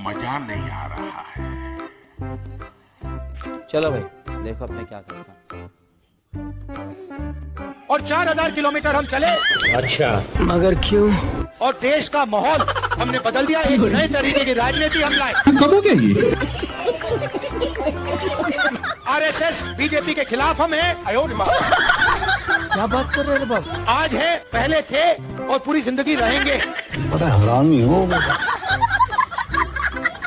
मजा नहीं आ रहा है। चलो भाई देखो अब मैं क्या करता हूँ। और 4000 किलोमीटर हम चले। अच्छा, मगर क्यों? और देश का माहौल हमने बदल दिया। एक नए तरीके की राजनीति हम लाए। कब हो गया ये? आरएसएस बीजेपी के खिलाफ हम हैं। क्या बात कर रहे हैं बाबू? आज है, पहले थे और पूरी जिंदगी रहेंगे। बड़ा हरामी हो।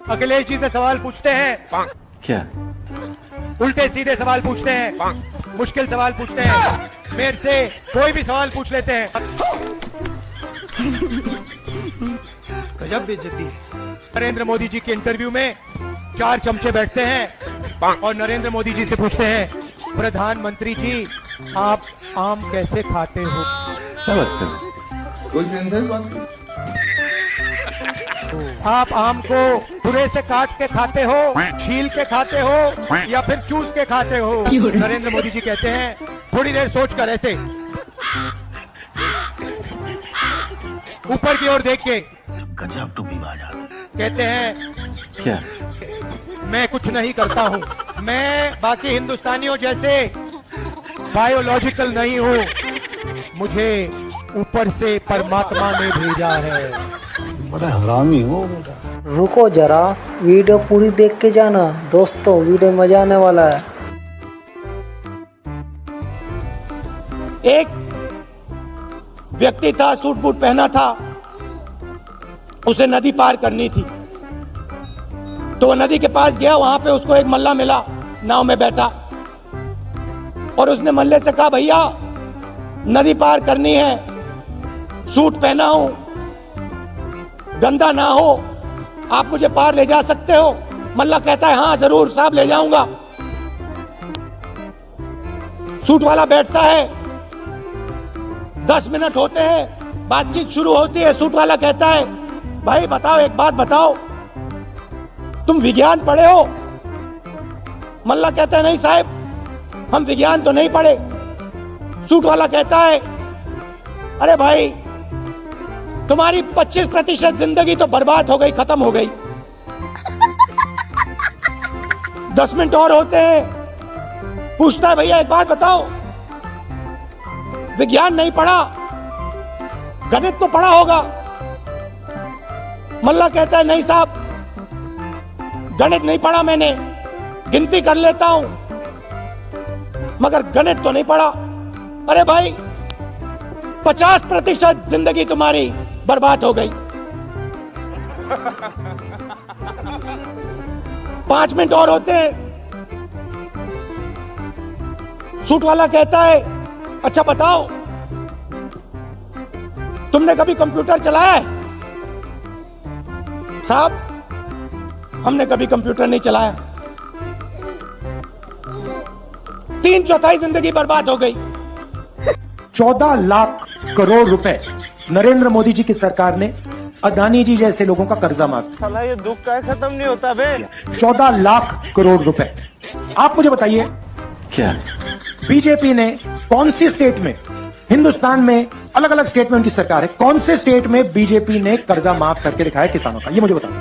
अखिलेश जी से सवाल पूछते हैं। क्या? उल्टे सीधे सवाल पूछते हैं, मुश्किल सवाल पूछते हैं। मेरे से कोई भी सवाल पूछ लेते हैं। गजब बेइज्जती है। नरेंद्र मोदी जी के इंटरव्यू में 4 चमचे बैठते हैं और नरेंद्र मोदी जी से पूछते हैं, प्रधानमंत्री जी आप आम कैसे खाते हो? क्या बात कर? कोई सेंसर बात नहीं। आप आम को पूरे से काट के खाते हो, छील के खाते हो या फिर चूस के खाते हो? नरेंद्र मोदी जी कहते हैं, थोड़ी देर सोचकर ऐसे ऊपर की ओर देख के गजब टू विवाद कहते हैं, क्या? मैं कुछ नहीं करता हूँ, मैं बाकी हिंदुस्तानियों जैसे बायोलॉजिकल नहीं हूँ, मुझे ऊपर से परमात्मा ने भेजा है। बड़ा हरामी हो बेटा। रुको जरा, वीडियो पूरी देख के जाना दोस्तों, वीडियो मजा आने वाला है। एक व्यक्ति था, सूट बूट पहना था, उसे नदी पार करनी थी, तो वो नदी के पास गया। वहां पे उसको एक मल्ला मिला, नाव में बैठा, और उसने मल्ले से कहा, भैया नदी पार करनी है, सूट पहना हूं, गंदा ना हो, आप मुझे पार ले जा सकते हो? मल्ला कहता है, हाँ जरूर साहब ले जाऊंगा। सूट वाला बैठता है, 10 मिनट होते हैं, बातचीत शुरू होती है। सूट वाला कहता है, भाई बताओ, एक बात बताओ, तुम विज्ञान पढ़े हो? मल्ला कहता है, नहीं साहब हम विज्ञान तो नहीं पढ़े। सूट वाला कहता है, अरे भाई तुम्हारी 25% जिंदगी तो बर्बाद हो गई, खत्म हो गई। 10 मिनट और होते हैं, पूछता है, भैया एक बात बताओ, विज्ञान नहीं पढ़ा, गणित तो पढ़ा होगा? मल्ला कहता है, नहीं साहब गणित नहीं पढ़ा मैंने, गिनती कर लेता हूं मगर गणित तो नहीं पढ़ा। अरे भाई 50% जिंदगी तुम्हारी बर्बाद हो गई। 5 मिनट और होते हैं, सूट वाला कहता है, अच्छा बताओ तुमने कभी कंप्यूटर चलाया है? साहब हमने कभी कंप्यूटर नहीं चलाया। 3/4 जिंदगी बर्बाद हो गई। 14 लाख करोड़ रुपए नरेंद्र मोदी जी की सरकार ने अदानी जी जैसे लोगों का कर्जा माफ किया। साला ये दुख का खत्म नहीं होता बे। 14 लाख करोड़ रुपए। आप मुझे बताइए, क्या? बीजेपी ने कौन सी स्टेट में, हिंदुस्तान में अलग अलग स्टेट में उनकी सरकार है, कौन से स्टेट में बीजेपी ने कर्जा माफ करके दिखाया किसानों का? ये मुझे बताओ।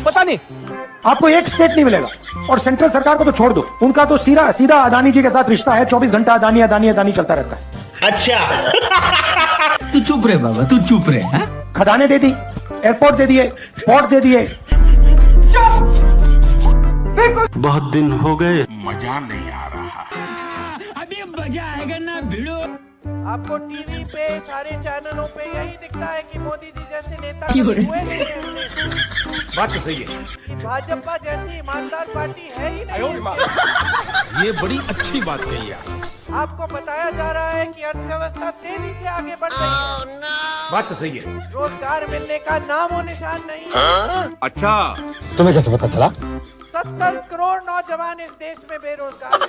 पता नहीं, आपको एक स्टेट नहीं मिलेगा। और सेंट्रल सरकार को तो छोड़ दो, उनका तो सीधा अदानी जी के साथ रिश्ता है। 24 घंटा अदानी अदानी अदानी चलता रहता है। अच्छा। तू चुप रहे बाबा, तू चुप रहे। हैं? खदाने दे दी, एयरपोर्ट दे दिए, पोर्ट दे दिए। बहुत दिन हो गए, मजा नहीं आ रहा है। अभी मजा आएगा ना भिड़ो। आपको टीवी पे सारे चैनलों पे यही दिखता है कि मोदी जी जैसे नेता कभी हुए नहीं हैं। बात तो सही है। कि भाजपा जैसी ईमानदार पार्टी है ही नहीं। ये बड़ी अच्छी बात कही है। आपको बताया जा रहा है कि अर्थव्यवस्था तेजी से आगे बढ़ रही है। बात तो सही है। रोजगार मिलने का नामो निशान नहीं है। अच्छा तुम्हें कैसे पता चला? 70 करोड़ नौजवान इस देश में बेरोजगार हैं।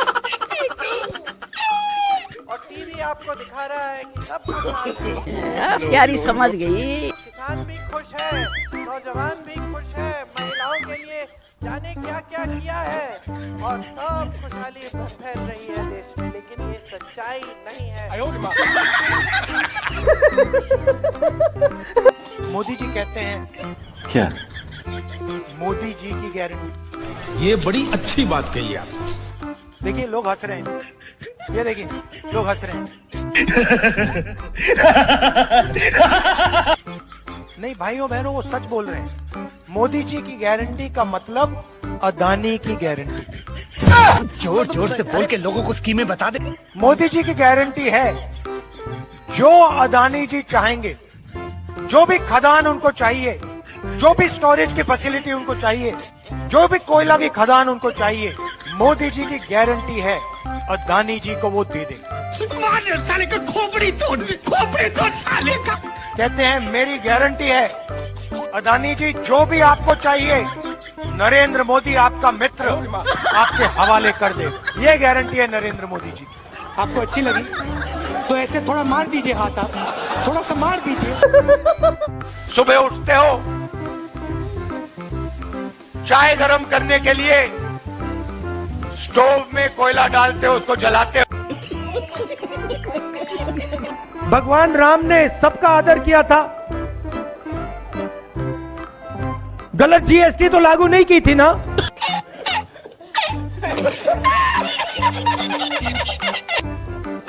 और टीवी आपको दिखा रहा है कि सब खुशहाल हैं। प्यारी समझ गई। किसान भी खुश है, नौजवान भी खुश है, महिलाओं के लिए जाने क्या क्या किया है, और सब खुशहाली फैल रही है देश में। लेकिन ये सच्चाई नहीं है। मोदी जी कहते हैं, क्या? जी की गारंटी। ये बड़ी अच्छी बात कही आप। देखिए लोग हंस रहे हैं, ये देखिए लोग हंस रहे हैं। नहीं भाइयों बहनों, वो सच बोल रहे हैं। मोदी जी की गारंटी का मतलब अदानी की गारंटी। जोर जोर से बोल के लोगों को स्कीमें बता दे। मोदी जी की गारंटी है, जो अदानी जी चाहेंगे, जो भी खदान उनको चाहिए, जो भी स्टोरेज की फैसिलिटी उनको चाहिए, जो भी कोयला की खदान उनको चाहिए, मोदी जी की गारंटी है अदानी जी को वो दे देंगे। साले का खोपड़ी तोड़ साले का। कहते हैं मेरी गारंटी है अदानी जी, जो भी आपको चाहिए नरेंद्र मोदी आपका मित्र आपके हवाले कर दे। ये गारंटी है नरेंद्र मोदी जी की। आपको अच्छी लगी तो ऐसे थोड़ा मार दीजिए हाथ, आप थोड़ा सा मार दीजिए। सुबह उठते हो, चाय गरम करने के लिए स्टोव में कोयला डालते हो, उसको जलाते हो। भगवान राम ने सबका आदर किया था, गलत जीएसटी तो लागू नहीं की थी ना।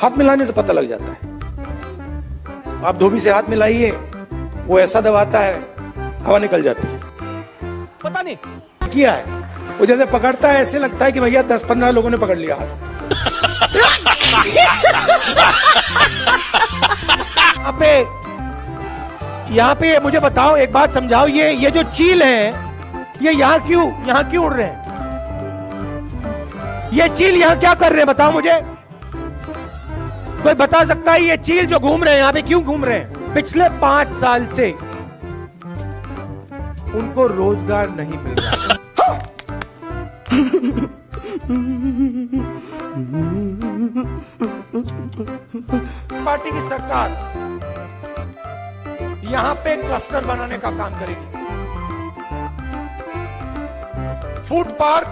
हाथ मिलाने से पता लग जाता है। आप धोबी से हाथ मिलाइए, वो ऐसा दबाता है हवा निकल जाती है। पता नहीं किया है, वो जैसे पकड़ता है ऐसे लगता है कि भैया 10-15 लोगों ने पकड़ लिया हाथ। यहाँ पे मुझे बताओ, एक बात समझाओ, ये जो चील है ये यहाँ क्यों उड़ रहे हैं? ये चील यहाँ क्या कर रहे हैं बताओ मुझे, कोई बता सकता है? ये चील जो घूम रहे हैं यहाँ पे क्यों घूम रहे हैं? पिछले 5 साल से उनको रोजगार नहीं मिल रहा। पार्टी की सरकार यहां पे क्लस्टर बनाने का काम करेगी। फूड पार्क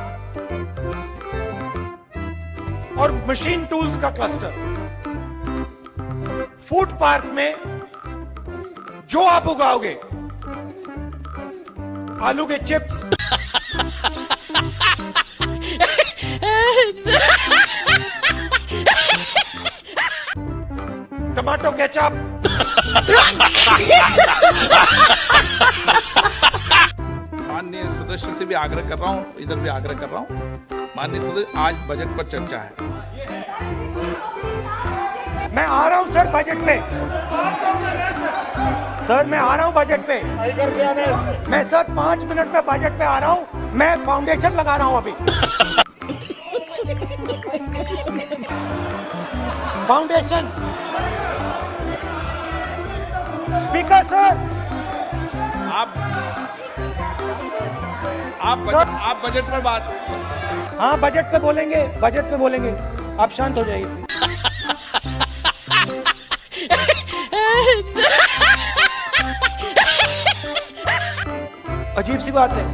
और मशीन टूल्स का क्लस्टर। फूड पार्क में जो आप उगाओगे, आलू के चिप्स, टमाटो केचप, माननीय सदस्य से भी आग्रह कर रहा हूँ, इधर भी आग्रह कर रहा हूँ, माननीय सदस्य आज बजट पर चर्चा है। मैं आ रहा हूं सर बजट पे, सर मैं आ रहा हूं बजट पे, मैं सर 5 मिनट में बजट पे आ रहा हूं। मैं फाउंडेशन लगा रहा हूं अभी, फाउंडेशन। स्पीकर सर, आप बजट पर बात। हाँ बजट पे बोलेंगे, बजट पे बोलेंगे। आप शांत हो जाइए। अजीब सी बात है,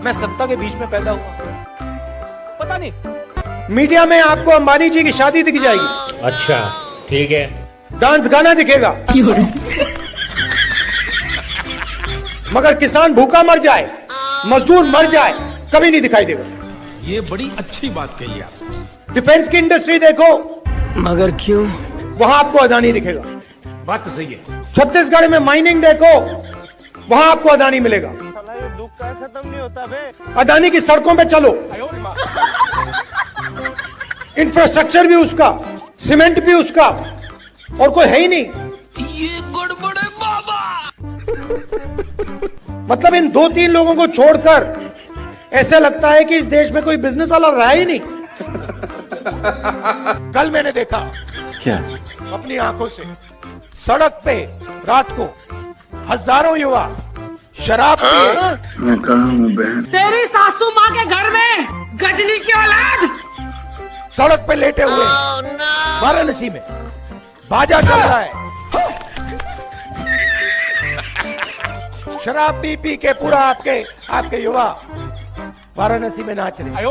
मैं सत्ता के बीच में पैदा हुआ, पता नहीं। मीडिया में आपको अंबानी जी की शादी दिख जाएगी, अच्छा ठीक है, डांस गाना दिखेगा, मगर किसान भूखा मर जाए, मजदूर मर जाए, कभी नहीं दिखाई देगा। ये बड़ी अच्छी बात कही आप। डिफेंस की इंडस्ट्री देखो, मगर क्यों? वहां आपको अदानी दिखेगा। बात तो सही है। छत्तीसगढ़ में माइनिंग देखो, वहां आपको अदानी मिलेगा। साला ये दुख का खत्म नहीं होता बे। अदानी की सड़कों पे चलो, इंफ्रास्ट्रक्चर भी उसका, सीमेंट भी उसका, और कोई है ही नहीं। ये गड़बड़ है बाबा। मतलब इन 2-3 लोगों को छोड़कर ऐसे लगता है कि इस देश में कोई बिजनेस वाला रहा ही नहीं। कल मैंने देखा क्या? अपनी आंखों से, सड़क पे रात को हजारों युवा शराब पिए, मैं कहाँ हूँ बहन? तेरी सासू माँ के घर में गजनी की औलाद सड़क पे लेटे हुए वाराणसी में बाजा चल रहा है, शराब पी पी के पूरा आपके युवा वाराणसी में नाच रहे।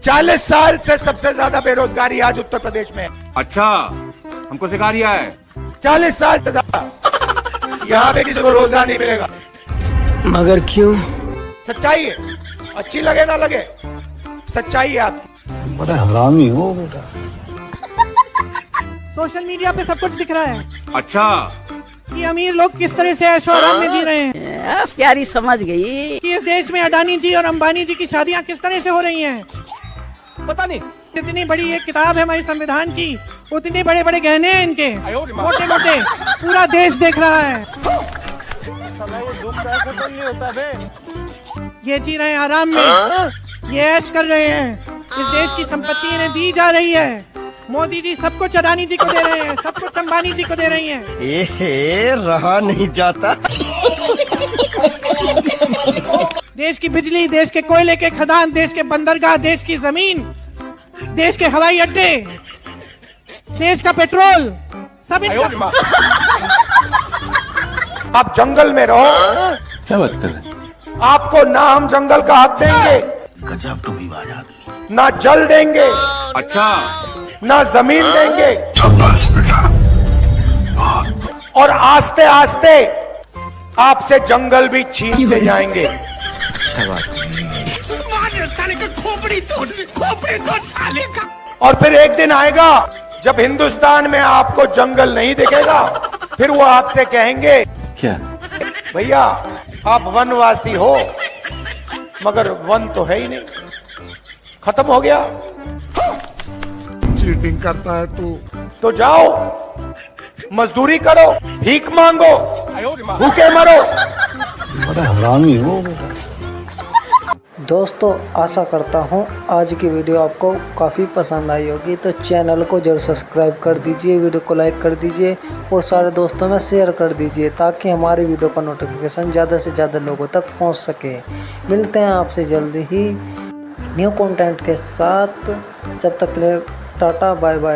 40 साल से सबसे ज्यादा बेरोजगारी आज उत्तर प्रदेश में है। अच्छा, हमको सिखा रिया है। 40 साल से ज्यादा यहाँ पे किसी को रोजगार नहीं मिलेगा। मगर क्यों? सच्चाई है, अच्छी लगे ना लगे, सच्चाई है आपकी। बड़ा हरामी हो बेटा। सोशल मीडिया पे सब कुछ दिख रहा है अच्छा कि अमीर लोग किस तरह से ऐशो आराम में जी रहे हैं। प्यारी समझ गई। कि इस देश में अडानी जी और अंबानी जी की शादियां किस तरह से हो रही हैं। पता नहीं। इतनी बड़ी एक किताब है हमारे संविधान की, उतने बड़े बड़े गहने हैं इनके, मोटे मोटे, पूरा देश देख रहा है। साला ये दुख का खत्म नहीं होता बे। ये जी रहे हैं आराम में, ये ऐश कर रहे हैं। इस देश की संपत्ति इन्हें दी जा रही है। मोदी जी सब कुछ अडानी जी को दे रहे हैं, सब कुछ अंबानी जी को दे रही हैं। एहे, रहा नहीं जाता। देश की बिजली, देश के कोयले के खदान, देश के बंदरगाह, देश की जमीन, देश के हवाई अड्डे, देश का पेट्रोल, सब इनका। आप जंगल में रहो, क्या बात कर रहे हैं? आपको ना हम जंगल का हक देंगे, गजब तुम ही बाज आदमी। ना जल देंगे, अच्छा ना जमीन देंगे, और आस्ते आस्ते आपसे जंगल भी छीनते जाएंगे। साले का खोपड़ी तोड़ साले का। और फिर एक दिन आएगा जब हिंदुस्तान में आपको जंगल नहीं दिखेगा, फिर वो आपसे कहेंगे क्या? भैया आप वनवासी हो, मगर वन तो है ही नहीं, खत्म हो गया। चीटिंग करता है तू। तो जाओ मजदूरी करो, भीख मांगो, भूखे मरो। बड़ा हरामी हो बेटा। दोस्तों आशा करता हूँ आज की वीडियो आपको काफ़ी पसंद आई होगी, तो चैनल को जरूर सब्सक्राइब कर दीजिए, वीडियो को लाइक कर दीजिए और सारे दोस्तों में शेयर कर दीजिए ताकि हमारी वीडियो का नोटिफिकेशन ज़्यादा से ज़्यादा लोगों तक पहुँच सके। मिलते हैं आपसे जल्दी ही न्यू कंटेंट के साथ, जब तक के लिए टाटा बाय बाय।